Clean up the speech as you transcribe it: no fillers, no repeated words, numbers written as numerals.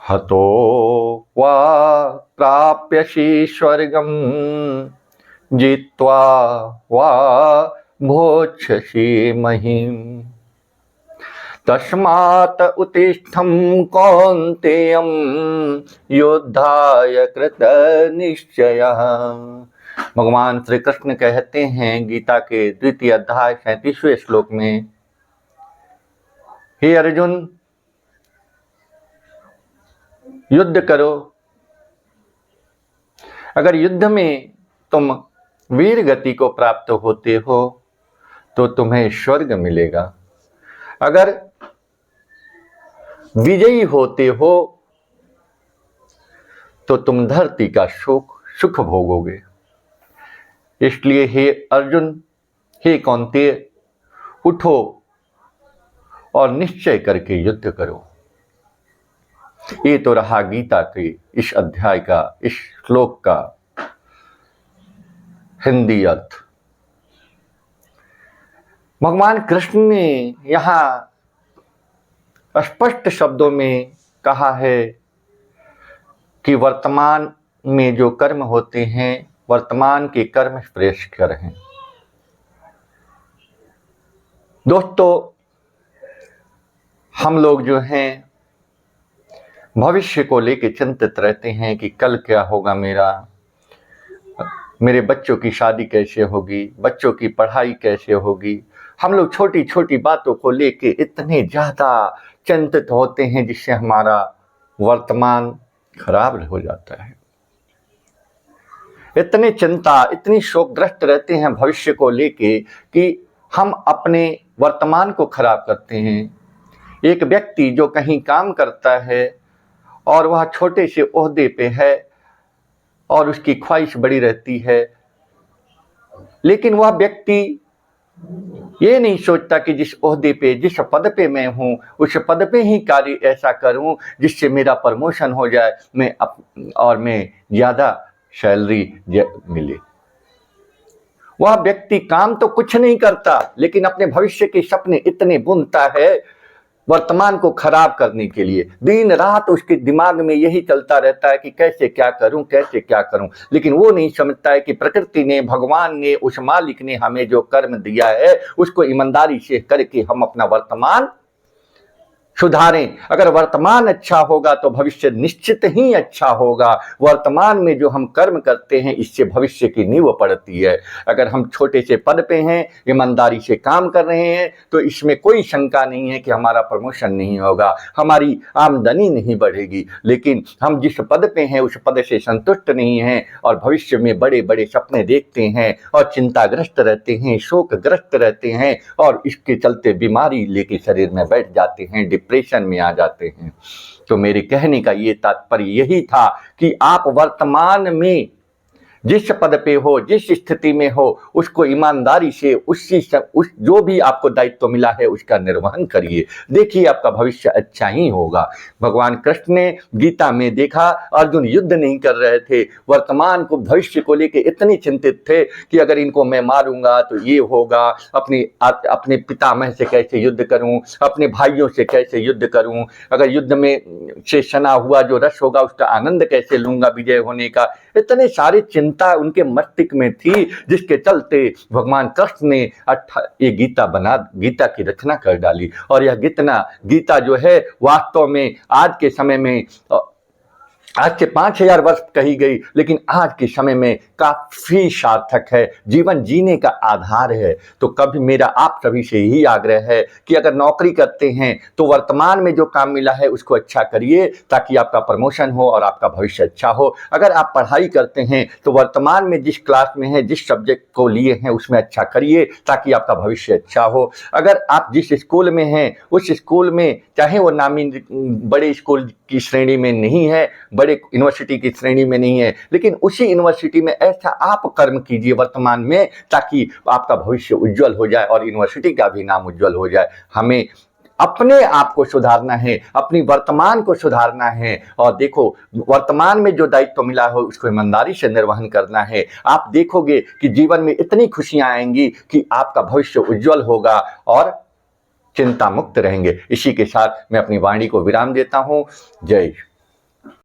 हतो वा प्राप्यसि स्वर्गं जित्वा वा भोक्ष्यसि महीम्। तस्मात् उत्तिष्ठं कौन्तेयं युद्धाय कृतनिश्चयः। भगवान श्री कृष्ण कहते हैं गीता के द्वितीय अध्याय 37वें श्लोक में, हे अर्जुन, युद्ध करो। अगर युद्ध में तुम वीर गति को प्राप्त होते हो तो तुम्हें स्वर्ग मिलेगा। अगर विजयी होते हो तो तुम धरती का सुख भोगोगे। इसलिए हे अर्जुन, हे कौन्तेय, उठो और निश्चय करके युद्ध करो। ये तो रहा गीता के इस अध्याय का, इस श्लोक का हिंदी अर्थ। भगवान कृष्ण ने यहाँ स्पष्ट शब्दों में कहा है कि वर्तमान में जो कर्म होते हैं, वर्तमान के कर्म श्रेष्ठकर हैं। दोस्तों, हम लोग जो हैं भविष्य को लेकर चिंतित रहते हैं कि कल क्या होगा, मेरे बच्चों की शादी कैसे होगी, बच्चों की पढ़ाई कैसे होगी। हम लोग छोटी छोटी बातों को लेके इतने ज़्यादा चिंतित होते हैं जिससे हमारा वर्तमान खराब हो जाता है। इतनी चिंता, इतनी शोकग्रस्त रहते हैं भविष्य को लेके कि हम अपने वर्तमान को खराब करते हैं। एक व्यक्ति जो कहीं काम करता है और वह छोटे से ओहदे पे है और उसकी ख्वाहिश बड़ी रहती है, लेकिन वह व्यक्ति ये नहीं सोचता कि जिस ओहदे पे, जिस पद पे मैं हूँ, उस पद पे ही कार्य ऐसा करूँ जिससे मेरा प्रमोशन हो जाए, मैं ज़्यादा सैलरी मिले। वह व्यक्ति काम तो कुछ नहीं करता, लेकिन अपने भविष्य के सपने इतने बुनता है वर्तमान को खराब करने के लिए। दिन रात उसके दिमाग में यही चलता रहता है कि कैसे क्या करूं, कैसे क्या करूं। लेकिन वो नहीं समझता है कि प्रकृति ने, भगवान ने, उस मालिक ने हमें जो कर्म दिया है उसको ईमानदारी से करके हम अपना वर्तमान सुधारें। अगर वर्तमान अच्छा होगा तो भविष्य निश्चित ही अच्छा होगा। वर्तमान में जो हम कर्म करते हैं इससे भविष्य की नींव पड़ती है। अगर हम छोटे से पद पे हैं, ईमानदारी से काम कर रहे हैं, तो इसमें कोई शंका नहीं है कि हमारा प्रमोशन नहीं होगा, हमारी आमदनी नहीं बढ़ेगी। लेकिन हम जिस पद पे हैं उस पद से संतुष्ट नहीं हैं और भविष्य में बड़े बड़े सपने देखते हैं और चिंताग्रस्त रहते हैं, शोकग्रस्त रहते हैं और इसके चलते बीमारी लेके शरीर में बैठ जाते हैं, डिप्रेशन में आ जाते हैं। तो मेरे कहने का ये तात्पर्य यही था कि आप वर्तमान में जिस पद पे हो, जिस स्थिति में हो, उसको ईमानदारी से उस जो भी आपको दायित्व मिला है उसका निर्वहन करिए। देखिए आपका भविष्य अच्छा ही होगा। भगवान कृष्ण ने गीता में देखा, अर्जुन युद्ध नहीं कर रहे थे, वर्तमान को, भविष्य को लेके इतने चिंतित थे कि अगर इनको मैं मारूंगा तो ये होगा, अपने पितामह से कैसे युद्ध करूं, अपने भाइयों से कैसे युद्ध करूं, अगर युद्ध में से सना हुआ जो रस होगा उसका आनंद कैसे लूंगा विजय होने का। इतने सारे चिंता उनके मस्तिष्क में थी, जिसके चलते भगवान कृष्ण ने ये गीता की रचना कर डाली। और यह गीता जो है वास्तव में आज के समय में, आज से 5000 वर्ष कही गई, लेकिन आज के समय में काफी सार्थक है, जीवन जीने का आधार है। तो कभी मेरा आप सभी से यही आग्रह है कि अगर नौकरी करते हैं तो वर्तमान में जो काम मिला है उसको अच्छा करिए ताकि आपका प्रमोशन हो और आपका भविष्य अच्छा हो। अगर आप पढ़ाई करते हैं तो वर्तमान में जिस क्लास में है, जिस सब्जेक्ट को लिए हैं उसमें अच्छा करिए ताकि आपका भविष्य अच्छा हो। अगर आप जिस स्कूल में हैं उस स्कूल में, चाहे वो नामी बड़े स्कूल की श्रेणी में नहीं है, बड़े यूनिवर्सिटी की श्रेणी में नहीं है, लेकिन उसी यूनिवर्सिटी में ऐसा आप कर्म कीजिए वर्तमान में ताकि आपका भविष्य उज्जवल हो जाए और यूनिवर्सिटी का भी नाम उज्जवल हो जाए। हमें अपने आप को सुधारना है, अपनी वर्तमान को सुधारना है और देखो वर्तमान में जो दायित्व मिला हो उसको ईमानदारी से निर्वहन करना है। आप देखोगे कि जीवन में इतनी खुशियां आएंगी कि आपका भविष्य उज्जवल होगा और चिंता मुक्त रहेंगे। इसी के साथ मैं अपनी वाणी को विराम देता हूं। जय